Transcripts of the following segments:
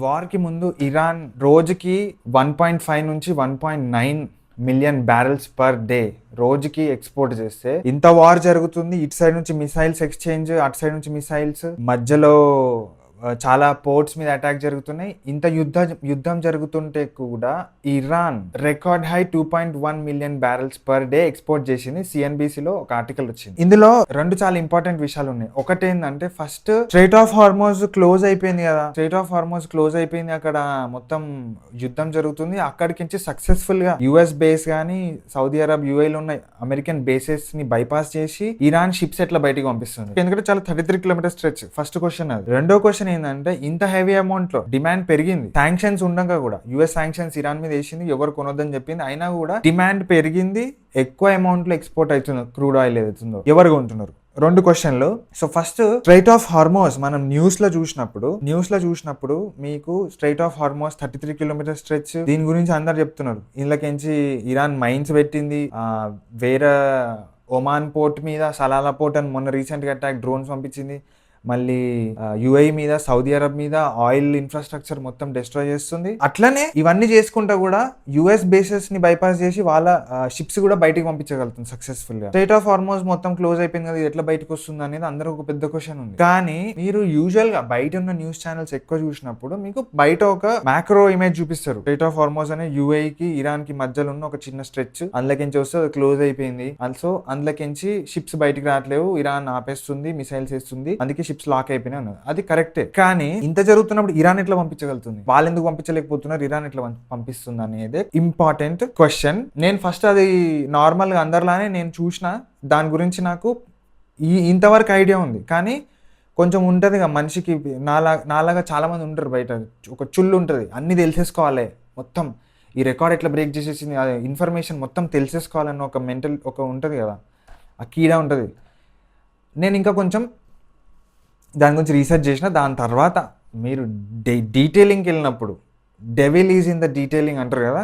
వార్‌కి ముందు ఇరాన్ రోజుకి 1.5 నుంచి 1.9 మిలియన్ బ్యారెల్స్ పర్ డే రోజుకి ఎక్స్‌పోర్ట్ చేస్తే, ఇంత వార్ జరుగుతుంది. ఇటు సైడ్ నుంచి మిసైల్స్ ఎక్స్‌చేంజ్, అటు సైడ్ నుంచి మిసైల్స్, మధ్యలో చాలా పోర్ట్స్ మీద అటాక్ జరుగుతున్నాయి. ఇంత యుద్ధం జరుగుతుంటే కూడా Iran record high 2.1 million barrels per day export చేసింది. సిఎన్బిసిలో ఒక ఆర్టికల్ వచ్చింది. ఇందులో రెండు చాలా ఇంపార్టెంట్ విషయాలు ఉన్నాయి. ఒకటి ఏంటంటే, first strait of Hormuz close అయిపోయింది కదా. స్ట్రెయిట్ ఆఫ్ హార్మోజ్ క్లోజ్ అయిపోయింది. అక్కడ మొత్తం యుద్ధం జరుగుతుంది. అక్కడికి నుంచి సక్సెస్ఫుల్ గా యుఎస్ బేస్ గానీ, సౌదీ అరబ్, యూఏలో ఉన్న అమెరికన్ బేసెస్ ని బైపాస్ చేసి ఇరాన్ షిప్స్ ఎట్లా బయటికి పంపిస్తుంది. ఎందుకంటే చాలా 33 కిలోమీటర్ స్ట్రెచ్. ఫస్ట్ క్వశ్చన్ అది. రెండో క్వశ్చన్ ఏంటంటే, ఇంత హెవీ అమౌంట్ లో డిమాండ్ పెరిగింది. శాంక్షన్స్ ఉండగా కూడా యుఎస్ శాంక్షన్స్ ఇరాన్ మీద వేసింది, ఎవరు కొనొద్దని చెప్పింది. అయినా కూడా డిమాండ్ పెరిగింది. ఎక్కువ అమౌంట్ లో ఎక్స్పోర్ట్ అవుతుంది క్రూడ్ ఆయిల్ ఏదైతుందో. ఎవరు కొంటున్నారు? రెండు క్వశ్చన్లు. So first, strait of Hormuz మనం న్యూస్ లో చూసినప్పుడు మీకు strait of Hormuz 33 kilometre stretch, దీని గురించి అందరు చెప్తున్నారు. ఇందులోకించి ఇరాన్ మైన్స్ పెట్టింది, వేరే ఒమాన్ పోర్ట్ మీద, సలాలా పోర్ట్ అని మొన్న రీసెంట్ గా అటాక్ డ్రోన్స్ పంపించింది. మళ్ళీ యుఏఈ మీద, సౌదీ అరబ్ మీద ఆయిల్ ఇన్ఫ్రాస్ట్రక్చర్ మొత్తం డిస్ట్రాయ్ చేస్తుంది. అట్లనే ఇవన్నీ చేసుకుంటా కూడా యుఎస్ బేసెస్ ని బైపాస్ చేసి వాళ్ళ షిప్స్ కూడా బయటికి పంపించగలుగుతుంది సక్సెస్ఫుల్ గా. స్ట్రెయిట్ ఆఫ్ హార్మోజ్ మొత్తం క్లోజ్ అయిపోయింది కదా, ఎట్లా బయటకు వస్తుంది అనేది అందరూ ఒక పెద్ద క్వశ్చన్ ఉంది. కానీ మీరు యూజువల్ గా బయట ఉన్న న్యూస్ ఛానల్స్ ఎక్కువ చూసినప్పుడు మీకు బయట ఒక మ్యాక్రో ఇమేజ్ చూపిస్తారు. స్ట్రెయిట్ ఆఫ్ హార్మోజ్ అనే యుఏఈకి, ఇరాన్ కి మధ్యలో ఉన్న ఒక చిన్న స్ట్రెచ్, అందులోకించి వస్తే అది క్లోజ్ అయిపోయింది. ఆల్సో అందులోకించి షిప్స్ బయటికి రావట్లేవు, ఇరాన్ ఆపేస్తుంది, మిసైల్స్ వేస్తుంది, అందుకే షిప్స్ లాక్ అయిపోయినాయి అన్నది. అది కరెక్టే. కానీ ఇంత జరుగుతున్నప్పుడు ఇరాన్ ఎట్లా పంపించగలుగుతుంది? వాళ్ళు ఎందుకు పంపించలేకపోతున్నారు? ఇరాన్ ఎట్లా పంపిస్తుంది అనేది ఇంపార్టెంట్ క్వశ్చన్. నేను ఫస్ట్ అది నార్మల్ గా అందరిలానే నేను చూసిన, దాని గురించి నాకు ఇంతవరకు ఐడియా ఉంది. కానీ కొంచెం ఉంటుంది కదా మనిషికి, నాలాగా చాలా మంది ఉంటారు బయట, ఒక చుల్లు ఉంటుంది, అన్ని తెలిసేసుకోవాలి మొత్తం. ఈ రికార్డ్ ఎట్లా బ్రేక్ చేసేసింది, ఇన్ఫర్మేషన్ మొత్తం తెలిసేసుకోవాలన్న ఒక మెంటల్ ఒక ఉంటుంది కదా, ఆ కీడా ఉంటుంది. నేను ఇంకా కొంచెం దాని గురించి రీసెర్చ్ చేసిన. దాని తర్వాత మీరు డీటెయిలింగ్కి వెళ్ళినప్పుడు, devil is in the detailing అంటారు కదా,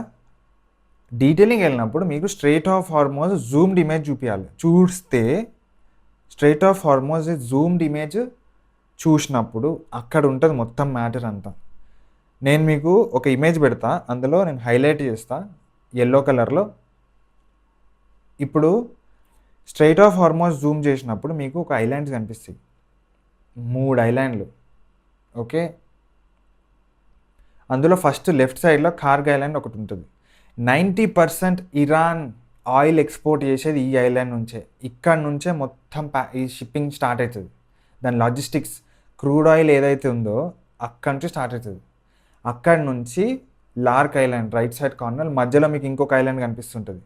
డీటెయిలింగ్ వెళ్ళినప్పుడు మీకు strait of Hormuz zoomed image చూపించాలి. చూస్తే straight of Hormuz zoomed image చూసినప్పుడు అక్కడ ఉంటుంది మొత్తం మ్యాటర్ అంతా. నేను మీకు ఒక ఇమేజ్ పెడతా, అందులో నేను హైలైట్ చేస్తా ఎల్లో కలర్లో. ఇప్పుడు స్ట్రెయిట్ ఆఫ్ హార్మోజ్ జూమ్ చేసినప్పుడు మీకు ఒక ఐలాండ్స్ కనిపిస్తాయి, 3 ఐలాండ్లు. ఓకే, అందులో ఫస్ట్ లెఫ్ట్ సైడ్లో కార్గ్ ఐలాండ్ ఒకటి ఉంటుంది. 90% ఇరాన్ ఆయిల్ ఎక్స్పోర్ట్ చేసేది ఈ ఐలాండ్ నుంచే. ఇక్కడ నుంచే మొత్తం ఈ షిప్పింగ్ స్టార్ట్ అవుతుంది. దాని లాజిస్టిక్స్, క్రూడ్ ఆయిల్ ఏదైతే ఉందో అక్కడి నుంచి స్టార్ట్ అవుతుంది. అక్కడి నుంచి lark island right side corner మధ్యలో మీకు ఇంకొక ఐలాండ్ కనిపిస్తుంటుంది.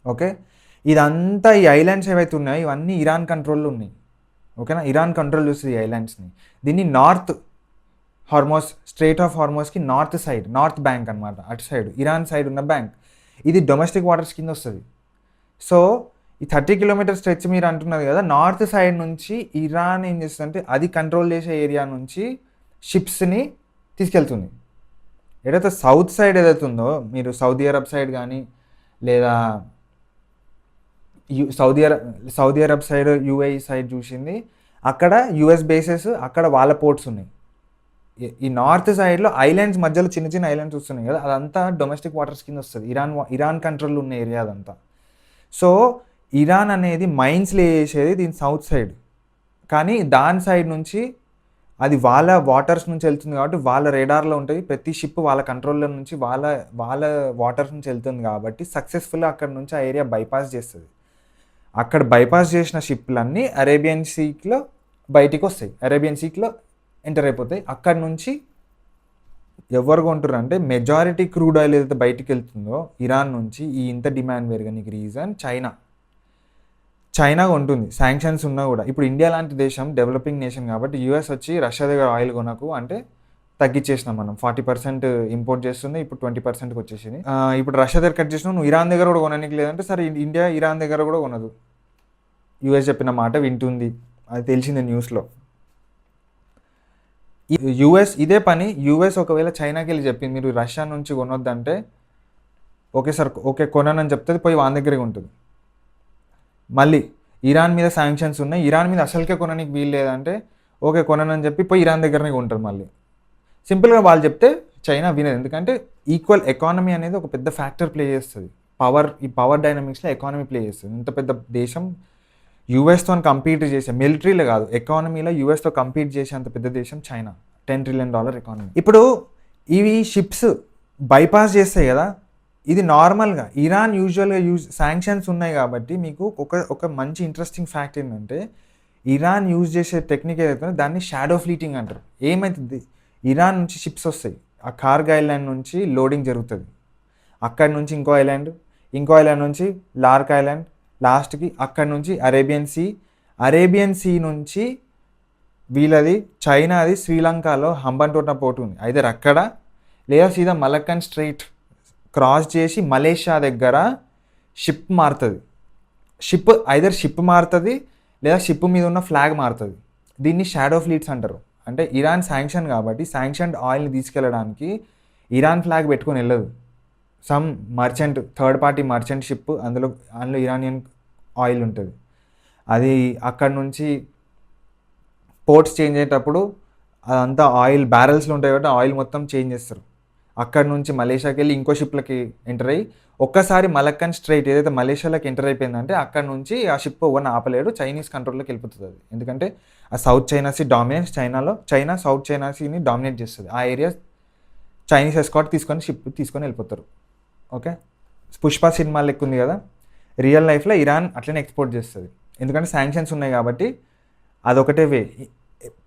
ఓకే, ఇదంతా ఈ ఐలాండ్స్ ఏవైతే ఉన్నాయో ఇవన్నీ ఇరాన్ కంట్రోల్లో ఉన్నాయి. ఓకేనా, ఇరాన్ కంట్రోల్ చేస్తుంది ఈ ఐలాండ్స్ని. దీన్ని నార్త్ హార్మోస్, స్ట్రెయిట్ ఆఫ్ హార్మోస్కి నార్త్ సైడ్, నార్త్ బ్యాంక్ అనమాట. అటు సైడ్ ఇరాన్ సైడ్ ఉన్న బ్యాంక్, ఇది డొమెస్టిక్ వాటర్స్ కింద వస్తుంది. సో ఈ 30 కిలోమీటర్ స్ట్రెచ్ మీరు అంటున్నది కదా, నార్త్ సైడ్ నుంచి ఇరాన్ ఏం చేస్తుందంటే అది కంట్రోల్ చేసే ఏరియా నుంచి షిప్స్ని తీసుకెళ్తుంది. ఏదైతే సౌత్ సైడ్ ఏదైతే ఉందో, మీరు సౌదీ అరబ్ సైడ్ కానీ, లేదా Saudi Arab side, UAE side చూసింది, అక్కడ యుఎస్ బేసెస్, అక్కడ వాళ్ళ పోర్ట్స్ ఉన్నాయి. ఈ నార్త్ సైడ్లో ఐలాండ్స్ మధ్యలో చిన్న చిన్న ఐలాండ్స్ వస్తున్నాయి కదా, అదంతా డొమెస్టిక్ వాటర్స్ కింద వస్తుంది. ఇరాన్ కంట్రోల్లో ఉన్న ఏరియా అదంతా. సో ఇరాన్ అనేది మైన్స్ చేసేది దీని సౌత్ సైడ్, కానీ దాని సైడ్ నుంచి అది వాళ్ళ వాటర్స్ నుంచి వెళ్తుంది కాబట్టి వాళ్ళ రేడార్లో ఉంటుంది. ప్రతి షిప్ వాళ్ళ కంట్రోల్లో నుంచి వాళ్ళ వాటర్స్ నుంచి వెళ్తుంది కాబట్టి సక్సెస్ఫుల్గా అక్కడ నుంచి ఆ ఏరియా బైపాస్ చేస్తుంది. అక్కడ బైపాస్ చేసిన షిప్లన్నీ అరేబియన్ సీలో బయటికి వస్తాయి, అరేబియన్ సీలో ఎంటర్ అయిపోతాయి. అక్కడ నుంచి ఎవరు కొంటారు అంటే, మెజారిటీ క్రూడ్ ఆయిల్ ఏదైతే బయటికి వెళ్తుందో ఇరాన్ నుంచి, ఈ ఇంత డిమాండ్ పెరగడానికి రీజన్ చైనా ఉంటుంది. శాంక్షన్స్ ఉన్నా కూడా. ఇప్పుడు ఇండియా లాంటి దేశం డెవలపింగ్ నేషన్ కాబట్టి యూఎస్ వచ్చి రష్యా దగ్గర ఆయిల్ కొనకు అంటే తగ్గించేసినాం మనం. 40% ఇంపోర్ట్ చేస్తుంది, ఇప్పుడు 20%కి వచ్చేసింది. ఇప్పుడు రష్యా దగ్గర కట్ చేసినావు, నువ్వు ఇరాన్ దగ్గర కూడా కొనడానికి లేదంటే సరే, ఇండియా ఇరాన్ దగ్గర కూడా కొనదు. యూఎస్ చెప్పిన మాట వింటుంది, అది తెలిసింది న్యూస్లో. యూఎస్ ఇదే పని, యూఎస్ ఒకవేళ చైనాకి వెళ్ళి చెప్పింది మీరు రష్యా నుంచి కొనొద్దంటే, ఓకే సార్, ఓకే కొనని చెప్తుంది, పోయి వాళ్ళ దగ్గరే ఉంటుంది. మళ్ళీ ఇరాన్ మీద శాంక్షన్స్ ఉన్నాయి, ఇరాన్ మీద అసలుకే కొనడానికి వీలు లేదంటే ఓకే కొనని చెప్పి పోయి ఇరాన్ దగ్గరనే ఉంటుంది మళ్ళీ. సింపుల్గా వాళ్ళు చెప్తే చైనా వినదు, ఎందుకంటే ఈక్వల్ ఎకానమీ అనేది ఒక పెద్ద ఫ్యాక్టర్ ప్లే చేస్తుంది. ఈ పవర్ డైనమిక్స్లో ఎకానమీ ప్లే చేస్తుంది. ఇంత పెద్ద దేశం యూఎస్తో కంపీట్ చేసే, మిలిటరీలో కాదు ఎకానమీలో యూఎస్తో కంపీట్ చేసే అంత పెద్ద దేశం చైనా, $10 trillion ఎకానమీ. ఇప్పుడు ఇవి షిప్స్ బైపాస్ చేస్తాయి కదా, ఇది నార్మల్గా ఇరాన్ యూజువల్గా శాంక్షన్స్ ఉన్నాయి కాబట్టి మీకు ఒక మంచి ఇంట్రెస్టింగ్ ఫ్యాక్ట్ ఏంటంటే ఇరాన్ యూజ్ చేసే టెక్నిక్ ఏదైతే దాన్ని షాడో ఫ్లీటింగ్ అంటారు. ఏమవుతుంది, ఇరాన్ నుంచి షిప్స్ వస్తాయి, ఆ కార్గ్ ఐలాండ్ నుంచి లోడింగ్ జరుగుతుంది, అక్కడి నుంచి ఇంకో ఐలాండ్ నుంచి లార్క్ ఐలాండ్, లాస్ట్కి అక్కడి నుంచి అరేబియన్ సీ నుంచి వీళ్ళది చైనాది శ్రీలంకలో హంబన్టోట పోర్ట్ ఉంది, అయితే అక్కడ లేదా సీదా మలక్కన్ స్ట్రైట్ క్రాస్ చేసి మలేషియా దగ్గర షిప్ మారుతుంది. షిప్ మారుతుంది లేదా షిప్ మీద ఉన్న ఫ్లాగ్ మారుతుంది. దీన్ని షాడో ఫ్లీట్స్ అంటారు. అంటే ఇరాన్ శాంక్షన్ కాబట్టి శాంక్షన్డ్ ఆయిల్ని తీసుకెళ్ళడానికి ఇరాన్ ఫ్లాగ్ పెట్టుకొని వెళ్ళదు. Some merchant, third party merchant ship, అందులో ఇరానియన్ ఆయిల్ ఉంటుంది. అది అక్కడ నుంచి పోర్ట్స్ చేంజ్ అయ్యేటప్పుడు అదంతా ఆయిల్ బ్యారెల్స్లో ఉంటాయి కాబట్టి ఆయిల్ మొత్తం చేంజ్ చేస్తారు. అక్కడ నుంచి మలేషియాకి వెళ్ళి ఇంకో షిప్లకి ఎంటర్ అయ్యి ఒక్కసారి మలక్కన్ స్ట్రైట్ ఏదైతే మలేషియాలోకి ఎంటర్ అయిపోయిందంటే అక్కడ నుంచి ఆ షిప్ ఎవరిని ఆపలేడు, చైనీస్ కంట్రోల్లోకి వెళ్ళిపోతుంది అది. ఎందుకంటే ఆ south China sea dominates, China south China సీని డామినేట్ చేస్తుంది. ఆ ఏరియా చైనీస్ ఎస్కాట్ షిప్ తీసుకొని వెళ్ళిపోతారు. ఓకే, పుష్ప సినిమా లెక్క ఉంది కదా, రియల్ లైఫ్లో ఇరాన్ అట్లనే ఎక్స్పోర్ట్ చేస్తుంది. ఎందుకంటే శాంక్షన్స్ ఉన్నాయి కాబట్టి అదొకటే వే.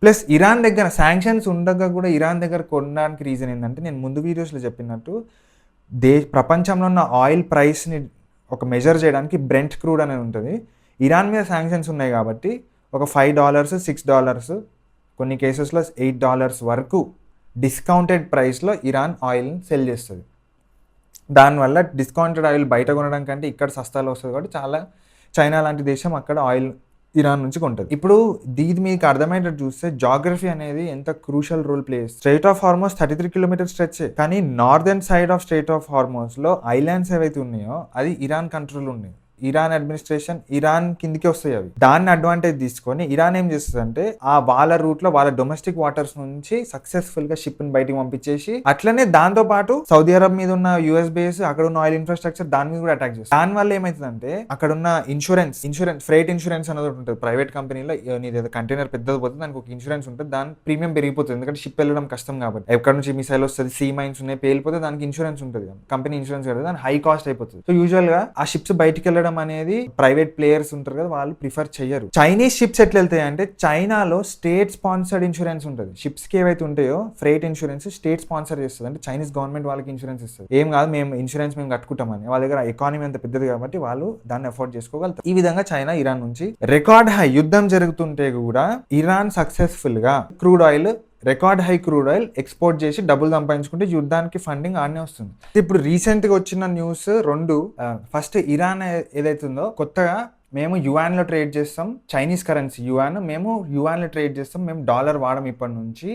ప్లస్ ఇరాన్ దగ్గర శాంక్షన్స్ ఉండగా కూడా ఇరాన్ దగ్గర కొనడానికి రీజన్ ఏంటంటే, నేను ముందు వీడియోస్లో చెప్పినట్టు ప్రపంచంలో ఉన్న ఆయిల్ ప్రైస్ని ఒక మెజర్ చేయడానికి బ్రెంట్ క్రూడ్ అనేది ఉంటుంది. ఇరాన్ మీద శాంక్షన్స్ ఉన్నాయి కాబట్టి ఒక $5, $6, కొన్ని కేసెస్లో $8 వరకు డిస్కౌంటెడ్ ప్రైస్లో ఇరాన్ ఆయిల్ని సెల్ చేస్తుంది. దానివల్ల డిస్కౌంటెడ్ ఆయిల్ బయట కొనడం కంటే ఇక్కడ సస్తాలో వస్తుంది కాబట్టి చాలా చైనా లాంటి దేశం అక్కడ ఆయిల్ ఇరాన్ నుంచి కొంటుంది. ఇప్పుడు దీని మీకు అర్థమయ్యేటట్టు చూస్తే జాగ్రఫీ అనేది ఎంత క్రూషల్ రోల్ ప్లే చేస్తుంది. Strait of Hormuz 33 kilometre stretch, కానీ northern side of strait of హార్మోస్లో ఐలాండ్స్ ఏవైతే ఉన్నాయో అది ఇరాన్ కంట్రోల్ ఉన్నాయి. ఇరాన్ అడ్మినిస్ట్రేషన్, ఇరాన్ కిందికి వస్తాయి అవి. దాన్ని అడ్వాంటేజ్ తీసుకొని ఇరాన్ ఏం చేస్తుంది అంటే వాళ్ళ రూట్లో వాళ్ళ డొమెస్టిక్ వాటర్స్ నుంచి సక్సెస్ఫుల్ గా షిప్ ని బయటికి పంపించేసి అట్లనే దాంతో పాటు సౌదీ అరబ్ మీద ఉన్న యుఎస్ బేస్, అక్కడ ఉన్న ఆయిల్ ఇన్ఫ్రాస్ట్రక్చర్ దాని మీద కూడా అటాక్ చేస్తుంది. దాని వల్ల ఏమైతుందంటే అక్కడ ఉన్న ఇన్సూరెన్స్ ఫ్రైట్ ఇన్సూరెన్స్ అనేది ఉంటుంది ప్రైవేట్ కంపెనీలో. నీది కంటైనర్ పెద్దది పోతుంది, దానికి ఒక ఇన్సూరెన్స్ ఉంటుంది, దాని ప్రీమియం పెరిగిపోతుంది. ఎందుకంటే షిప్ వెళ్ళడం కష్టం కాబట్టి, ఎక్కడ నుంచి మిసైల్ వస్తుంది, సీ మైన్స్ ఉన్నాయి, పేలిపోతే దానికి ఇన్సూరెన్స్ ఉంటుంది, కంపెనీ ఇన్సూరెన్స్ కడుతుంది, దాని హై కాస్ట్ అయిపోతుంది. సో యూజువల్ గా ఆ షిప్స్ బయటికి వెళ్ళడం అనేది ప్రైవేట్ ప్లేయర్స్ ఉంటారు కదా, వాళ్ళు ప్రిఫర్ చేయరు. చైనీస్ షిప్స్ ఎట్లా వెళ్తాయి అంటే చైనాలో స్టేట్ స్పాన్సర్డ్ ఇన్సూరెన్స్ ఉంటుంది. షిప్స్ కి ఏవైతే ఉంటాయో ఫ్రైట్ ఇన్సూరెన్స్ స్టేట్ స్పాన్సర్ చేస్తుంది. అంటే చైనీస్ గవర్నమెంట్ వాళ్ళకి ఇన్సూరెన్స్ ఇస్తుంది. ఏం కాదు, మేము ఇన్సూరెన్స్ కట్టుకుంటామని. వాళ్ళ దగ్గర ఎకానమీ అంత పెద్దది కాబట్టి వాళ్ళు దాన్ని అఫోర్డ్ చేసుకోగలుగుతారు. ఈ విధంగా చైనా ఇరాన్ నుంచి రికార్డ్ హై యుద్ధం జరుగుతుంటే కూడా ఇరాన్ సక్సెస్ఫుల్ గా crude oil, record high crude oil export చేసి డబ్బులు సంపాదించుకుంటే యుద్ధానికి ఫండింగ్ ఆడనే వస్తుంది. ఇప్పుడు రీసెంట్ గా వచ్చిన న్యూస్ రెండు. ఫస్ట్ ఇరాన్ ఏదైతుందో కొత్తగా మేము యువాన్ లో ట్రేడ్ చేస్తాం, చైనీస్ కరెన్సీ యువాన్, మేము యువాన్ లో ట్రేడ్ చేస్తాం, మేము డాలర్ వాడడం ఇప్పటి నుంచి,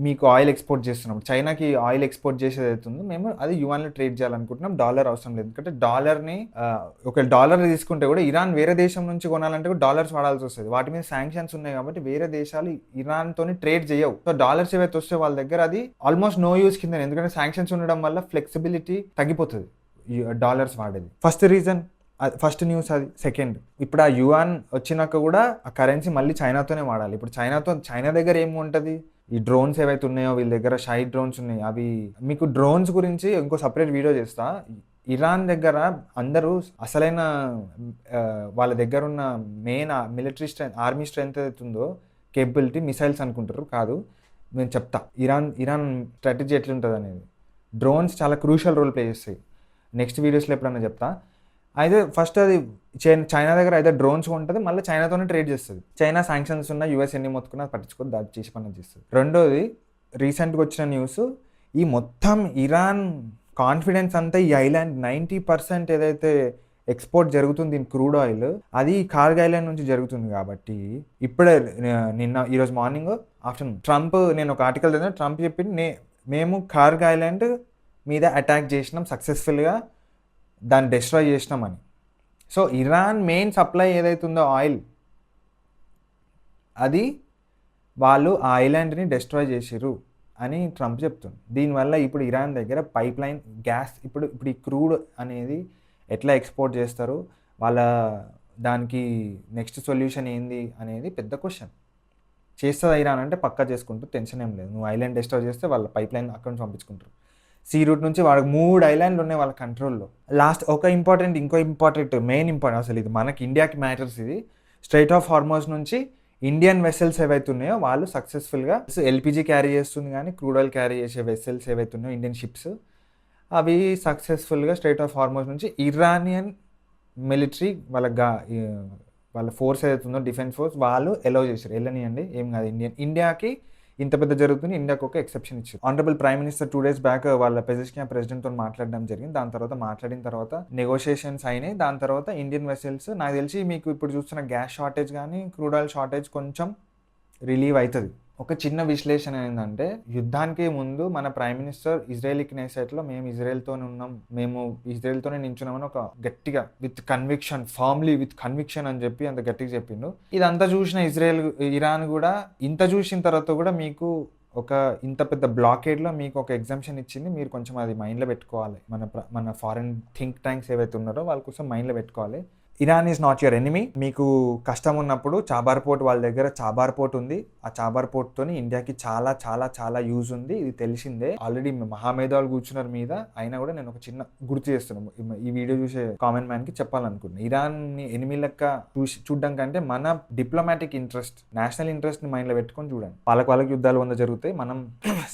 మీకు ఆయిల్ ఎక్స్పోర్ట్ చేస్తున్నాం, చైనాకి ఆయిల్ ఎక్స్పోర్ట్ చేసేది అవుతుందో మేము అది యువాన్లో ట్రేడ్ చేయాలనుకుంటున్నాం, డాలర్ అవసరం లేదు. ఎందుకంటే డాలర్ని ఒక డాలర్ తీసుకుంటే కూడా ఇరాన్ వేరే దేశం నుంచి కొనాలంటే కూడా డాలర్స్ వాడాల్సి వస్తుంది. వాటి మీద శాంక్షన్స్ ఉన్నాయి కాబట్టి వేరే దేశాలు ఇరాన్తో ట్రేడ్ చేయవు. సో డాలర్స్ ఏవైతే వస్తే వాళ్ళ దగ్గర అది ఆల్మోస్ట్ నో యూస్ కింద, ఎందుకంటే శాంక్షన్స్ ఉండడం వల్ల ఫ్లెక్సిబిలిటీ తగ్గిపోతుంది డాలర్స్ వాడేది. ఫస్ట్ న్యూస్ అది. సెకండ్, ఇప్పుడు ఆ యువాన్ వచ్చినాక కూడా ఆ కరెన్సీ మళ్ళీ చైనాతోనే వాడాలి. ఇప్పుడు చైనా దగ్గర ఏమి ఉంటుంది, ఈ డ్రోన్స్ ఏవైతే ఉన్నాయో వీళ్ళ దగ్గర షై డ్రోన్స్ ఉన్నాయి. అవి మీకు డ్రోన్స్ గురించి ఇంకో సపరేట్ వీడియో చేస్తా. ఇరాన్ దగ్గర అందరూ అసలైన వాళ్ళ దగ్గర ఉన్న main military strength, army strength ఏదైతుందో కేపబిలిటీ మిసైల్స్ అనుకుంటారు, కాదు నేను చెప్తా ఇరాన్ స్ట్రాటజీ ఎట్లుంటుంది అనేది. డ్రోన్స్ చాలా క్రూషియల్ రోల్ ప్లే చేస్తాయి, నెక్స్ట్ వీడియోస్లో ఎప్పుడన్నా చెప్తా. అయితే ఫస్ట్ అది చైనా దగ్గర అయితే డ్రోన్స్ ఉంటుంది, మళ్ళీ చైనాతోనే ట్రేడ్ చేస్తుంది. చైనా శాంక్షన్స్ ఉన్న యూఎస్ ఎన్ని మొత్తుకున్నా పట్టించుకొని దాడి చేసి పని చేస్తుంది. రెండోది, రీసెంట్గా వచ్చిన న్యూస్, ఈ మొత్తం ఇరాన్ కాన్ఫిడెన్స్ అంతా ఈ ఐలాండ్ 90% ఏదైతే ఎక్స్పోర్ట్ జరుగుతుంది క్రూడ్ ఆయిల్, అది కార్గ్ ఐలాండ్ నుంచి జరుగుతుంది. కాబట్టి ఇప్పుడే ఈరోజు మార్నింగ్ ఆఫ్టర్నూన్ ట్రంప్, నేను ఒక ఆర్టికల్ చదివిన, ట్రంప్ చెప్పింది మేము కార్గ్ ఐలాండ్ మీద అటాక్ చేసినాం సక్సెస్ఫుల్గా, దాన్ని డిస్ట్రాయ్ చేసినామని. సో ఇరాన్ మెయిన్ సప్లై ఏదైతుందో ఆయిల్, అది వాళ్ళు ఆ ఐలాండ్ని డెస్ట్రాయ్ చేసిర్రు అని ట్రంప్ చెప్తుంది. దీనివల్ల ఇప్పుడు ఇరాన్ దగ్గర పైప్ లైన్ గ్యాస్ ఇప్పుడు ఈ క్రూడ్ అనేది ఎట్లా ఎక్స్పోర్ట్ చేస్తారు, వాళ్ళ దానికి నెక్స్ట్ సొల్యూషన్ ఏంది అనేది పెద్ద క్వశ్చన్. చేస్తుంది ఇరాన్ అంటే పక్కా చేసుకుంటూ టెన్షన్ ఏం లేదు. నువ్వు ఐలాండ్ డెస్ట్రాయ్ చేస్తే వాళ్ళ పైప్ లైన్ అక్కడి నుంచి పంపించుకుంటారు. సీ రూట్ నుంచి వాళ్ళకి 3 ఐలాండ్లు ఉన్నాయి వాళ్ళ కంట్రోల్లో. లాస్ట్ ఇంకో ఇంపార్టెంట్ మెయిన్ ఇంపార్టెంట్, అసలు ఇది మనకి ఇండియాకి మ్యాటర్స్. ఇది స్ట్రైట్ ఆఫ్ హార్మోజ్ నుంచి ఇండియన్ వెసల్స్ ఏవైతే ఉన్నాయో వాళ్ళు సక్సెస్ఫుల్గా ఎల్పిజి క్యారీ చేస్తుంది, కానీ క్రూడ్ ఆయిల్ క్యారీ చేసే వెసల్స్ ఏవైతే ఉన్నాయో ఇండియన్ షిప్స్, అవి సక్సెస్ఫుల్గా స్ట్రైట్ ఆఫ్ హార్మోజ్ నుంచి ఇరానియన్ మిలిటరీ వాళ్ళ ఫోర్స్ ఏదైతే ఉందో డిఫెన్స్ ఫోర్స్ వాళ్ళు ఎలౌ చేశారు. వెళ్ళనియండి ఏం కాదు, ఇండియాకి ఇంత పెద్ద జరుగుతుంది, ఇండియాకి ఒక ఎక్సెప్షన్ ఇచ్చారు. Honourable prime minister 2 days back వాళ్ళ పెజిస్కియా ప్రెసిడెంట్తో మాట్లాడడం జరిగింది. దాని తర్వాత మాట్లాడిన తర్వాత నెగోషియేషన్స్ అయినాయి. దాని తర్వాత ఇండియన్ వెసల్స్, నాకు తెలిసి మీకు ఇప్పుడు చూస్తున్న గ్యాస్ షార్టేజ్ కానీ క్రూడ్ ఆయిల్ షార్టేజ్ కొంచెం రిలీవ్ అవుతుంది. ఒక చిన్న విశ్లేషణ ఏంటంటే, యుద్ధానికి ముందు మన ప్రైమ్ మినిస్టర్ ఇజ్రాయెల్ క్నెసెట్లో మేము ఇజ్రాయెల్తోనే ఉన్నాం, మేము ఇజ్రాయెల్తోనే నించున్నామని ఒక గట్టిగా విత్ కన్విక్షన్ అని చెప్పి అంత గట్టిగా చెప్పిండు. ఇదంతా చూసిన ఇరాన్ కూడా ఇంత చూసిన తర్వాత కూడా మీకు ఒక ఇంత పెద్ద బ్లాకేడ్లో మీకు ఒక ఎగ్జామ్షన్ ఇచ్చింది. మీరు కొంచెం అది మైండ్లో పెట్టుకోవాలి. మన ఫారెన్ థింక్ ట్యాంక్స్ ఏవైతే ఉన్నారో వాళ్ళ కోసం మైండ్లో పెట్టుకోవాలి. Iran is not your enemy. మీకు కష్టం ఉన్నప్పుడు చాబార్ పోర్ట్, వాళ్ళ దగ్గర చాబార్ పోర్ట్ ఉంది. ఆ చాబార్ పోర్ట్తో ఇండియాకి చాలా చాలా చాలా యూజ్ ఉంది. ఇది తెలిసిందే. ఆల్రెడీ మహామేధావులు కూర్చున్నారు మీద, అయినా కూడా నేను ఒక చిన్న గుర్తు చేస్తున్నాను ఈ వీడియో చూసే కామెంట్ మ్యాన్కి చెప్పాలనుకుంటున్నాను. ఇరాన్ని ఎనిమీ లెక్క చూడడం కంటే మన డిప్లొమాటిక్ ఇంట్రెస్ట్, నేషనల్ ఇంట్రెస్ట్ని మైండ్లో పెట్టుకొని చూడండి. వాళ్ళకి యుద్ధాలు 100 జరుగుతాయి. మనం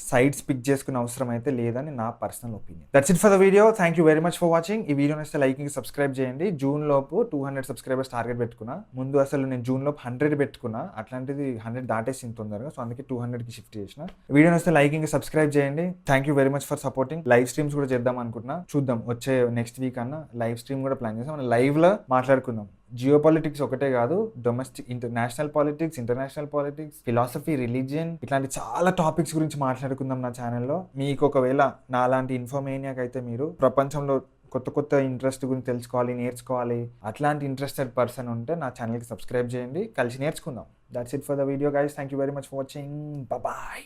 సైడ్స్ పిక్ చేసుకునే అవసరం అయితే లేదని నా personal opinion. That's it for the video. Thank you very much for watching. ఈ వీడియో నచ్చితే లైకింగ్, సబ్స్క్రైబ్ చేయండి. జూన్ లోపు 200 సబ్స్క్రైబర్స్ టార్గెట్ పెట్టుకున్నా. ముందు అసలు నేను జూన్ లోపు 100 పెట్టుకున్నా, అట్లాంటిది 100 దాటేసింది తొందరగా. సో అందుకే 200కి షిఫ్ట్ చేసిన. వీడియో నచ్చితే లైకింగ్, సబ్స్క్రైబ్ చేయండి. Thank you very much for supporting. Live streams కూడా చేద్దాం అనుకుంటున్నా. చూద్దాం వచ్చే నెక్స్ట్ వీక్ అన్న లైవ్ స్ట్రీమ్ కూడా ప్లాన్ చేస్తాం. మనం లైవ్లో మాట్లాడుకుందాం. జియో పాలిటిక్స్ ఒకటే కాదు, domestic, national politics, international politics, philosophy, religion, ఇట్లాంటి చాలా టాపిక్స్ గురించి మాట్లాడుకుందాం నా ఛానల్లో. మీకు ఒకవేళ నాలాంటి ఇన్ఫోమేనియాకి అయితే మీరు ప్రపంచంలో కొత్త ఇంట్రెస్ట్ గురించి తెలుసుకోవాలి, నేర్చుకోవాలి, అట్లాంటి ఇంట్రెస్టెడ్ పర్సన్ ఉంటే నా ఛానల్కి సబ్స్క్రైబ్ చేయండి. కలిసి నేర్చుకుందాం. That's it for the video guys. Thank you very much for watching. Bye.